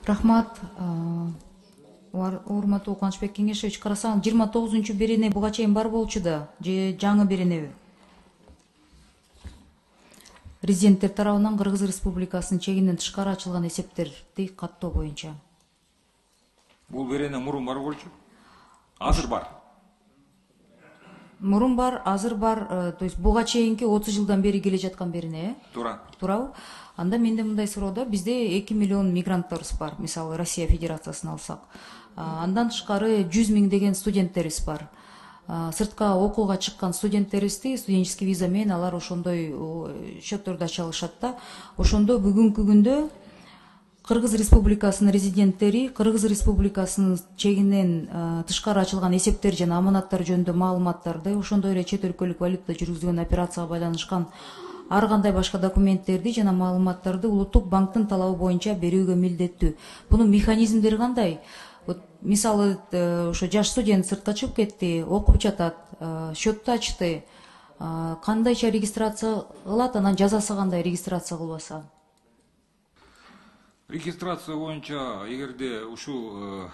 Рахмат. Урматтуу Кубанычбек Кеңешевич, карасаң 29 берене буга чейин бар болчу да, же жаңы беренеби? Резиденттер тарабынан Кыргыз Республикасынын чегинен тышкары ачылган эсептерди каттоо боюнча. Бул берене мурун бар болчу. Азыр бар. Мурун бар, азыр бар, то есть буга чейинки 30 жылдан бери келе жаткан берене, Туура. туурабы? Анда менде мындай суроодо, бизде 2 миллион мигранттарыбыз бар, мисалы Россия Федерациясын алсак. Андан тышкары 100 миң деген студенттерибиз бар. Сыртка окууга чыккан студенттерибизди студенческий виза менен алар ошондой счетторду ача алышат да. Ошондо бүгүнкү күндө Кыргыз Республикасынын резиденттери Кыргыз Республикасынын чегинен тышкары ачылган эсептер жана аманаттар жөнүндө маалыматтарды, ошондой эле чет өлкөлүк валютада жүргүзүлгөн операцияга байланышкан ар кандай башка документтерди жана маалыматтарды Улуттук банктын талабы боюнча берүүгө милдеттүү. Бунун механизмдери кандай? Мисалы, ошо жаш студент сыртка чыгып кетти, окуп жатат, счетту ачты, кандайча регистрация кылат, анан жазасы кандай регистрация кылбаса? Регистрация боюнча эгерде ушул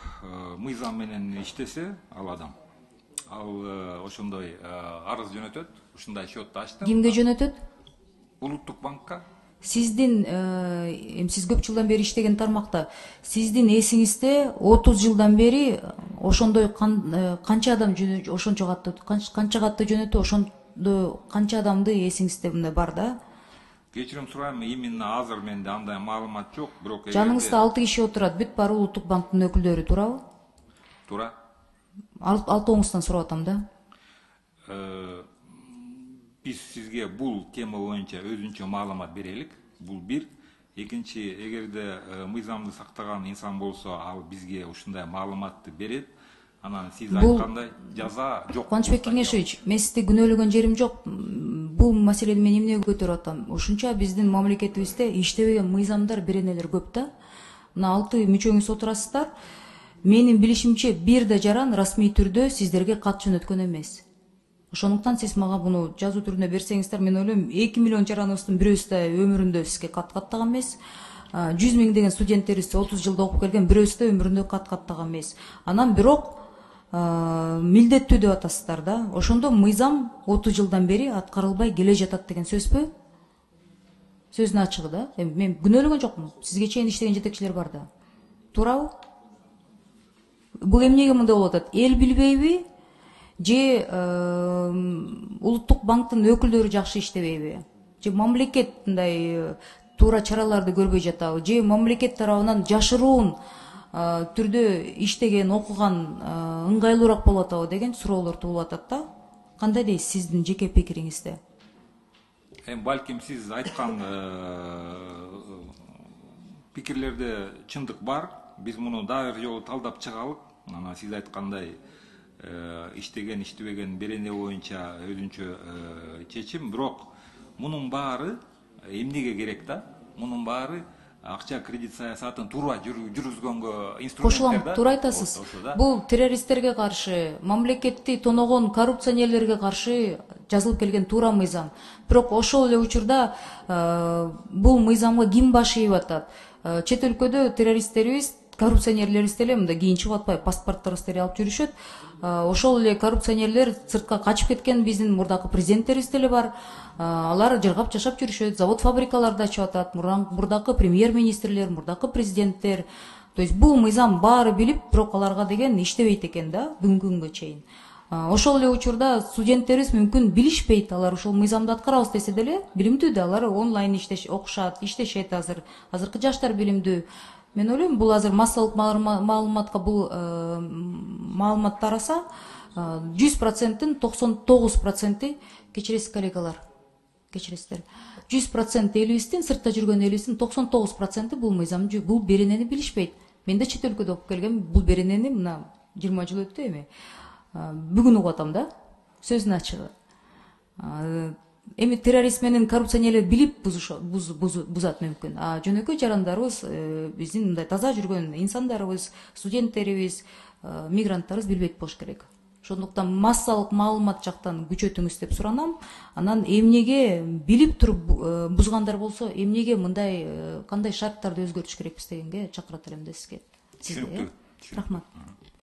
мыйзам менен иштесе ал адам, ал ошондой арыз жөнөтөт, ушундай счетту ачтым. Кимге жөнөтөт? Улуттук банкка. Сиздин, сиз көп жылдан бери иштеген тармакта, сиздин эсиңизде 30 жылдан бери ошондой канча адам ошончо катты, канча катты жөнөтүү, ошондо канча адамды эсиңизде мындай бар да? Кечирим сурайм, именно азыр менде андай маалымат жок, бирок жаныңызда 6 киши отурат, бүт баары Улуттук банктын өкүлдөрү, туурабы? Туура. Алтооңуздан сурап атам да. Биз сизге бул тема боюнча өзүнчө маалымат берелик. Бул бир. Экинчи, эгерде мыйзамды сактаган инсан болсо, ал бизге ушундай маалыматты берет. Анан сиз айткандай жаза жок. Кубанычбек Кеңешевич, мен сизди күнөөлөгөн жерим жок. Бул маселени мен эмнеге көтөрүп атам? Ушунча биздин мамлекетибизде иштебеген мыйзамдар, беренелер көп да. Мына 6 мүчөңүз отурасыздар. Менин билишимче бир да жаран расмий түрдө сиздерге кат жөнөткөн эмес. Ошондуктан сиз мага буну жазуу түрүндө берсеңиздер, мен ойлойм 2 миллион жараныбыздын бирөөсү да өмүрүндө сизге кат каттаган эмес. 100 миң деген студенттерибиз 30 жылда окуп келген, бирөөсү да өмүрүндө кат каттаган эмес. Анан бирок милдеттүү деп атасыздар да. Ошондо мыйзам 30 жылдан бери аткарылбай келе жатат деген сөзбү? Сөздүн ачыгы да. Мен күнөөлөгөн жокмун. Сизге чейин иштеген жетекчилер бар да. Туурабы? Бул эмнеге мындай болуп атат? Эл билбейби? Же Улуттук банктын өкүлдөрү жакшы иштебейби? Же мамлекет мындай туура чараларды көрбөй жатабы? Же мамлекет тарабынан жашыруун түрдө иштеген, окуган ыңгайлуураак болуп атабы деген суроолор туулуп атат да. Кандай дейсиз сиздин жеке пикириңизде? Балким сиз айткан пикирлерде чындык бар. Биз муну дагы бир жолу талдап чыгалык. Анан сиз айткандай иштеген, иштебеген берене боюнча өзүнчө чечим. Бирок мунун баары эмнеге керек да? Мунун баары акча кредит саясатын туура жүргүзгөнгө инструменттер да. Туура айтасыз. Бул террористтерге каршы, мамлекетти тоногон коррупционерлерге каршы жазылып келген туура мыйзам. Бирок ошол эле учурда бул мыйзамга ким баш ийип атат? Чет өлкөдө террористтерибиз, коррупционерлерибиз деле мындай кийин чыгып атпайбы, паспортторубузду деле алып жүрүшөт. Ошол эле коррупционерлер сыртка качып кеткен биздин мурдакы президенттерибиз деле бар. Алар жыргап жашап жүрүшөт, завод фабрикаларды ачып атат, мурдакы премьер-министрлер, мурдакы президенттер. То есть бул мыйзам баары билип, бирок аларга деген иштебейт экен да, бүгүнкү күнгө чейин. Ошол эле учурда студенттерибиз мүмкүн билишпейт, алар ошол мыйзамды аткарабыз десе деле билимдүү да, алар онлайн окушат, иштешет азыр. Азыркы жаштар билимдүү. Мен ойлойм, бул азыр массалык маалыматка бул маалымат тараса, 100%-тин 99% кечиресиз коллегалар. Кечиресиздер. 100% элибиздин, сыртта жүргөн элибиздин 99% бул мыйзам, бул беренени билишпейт. Мен да чет өлкөдө окуп келгем, бул беренени мына 20 жыл өттү эми. Бүгүн угуп атам да, сөздүн ачыгы. Эми террорист менен коррупционерлер билип бузат мүмкүн. Жөнөкөй жарандарыбыз, биздин мындай таза жүргөн инсандарыбыз, студенттерибиз, мигранттарыбыз билбейт болуш керек. Ошондуктан массалык маалымат жактан күчөтүңүз деп суранам. Анан эмнеге билип туруп бузгандар болсо, эмнеге мындай кандай шарттарды өзгөртүш керекпиз дегенге чакырат элем да сизге. Түшүнүктүү. Рахмат.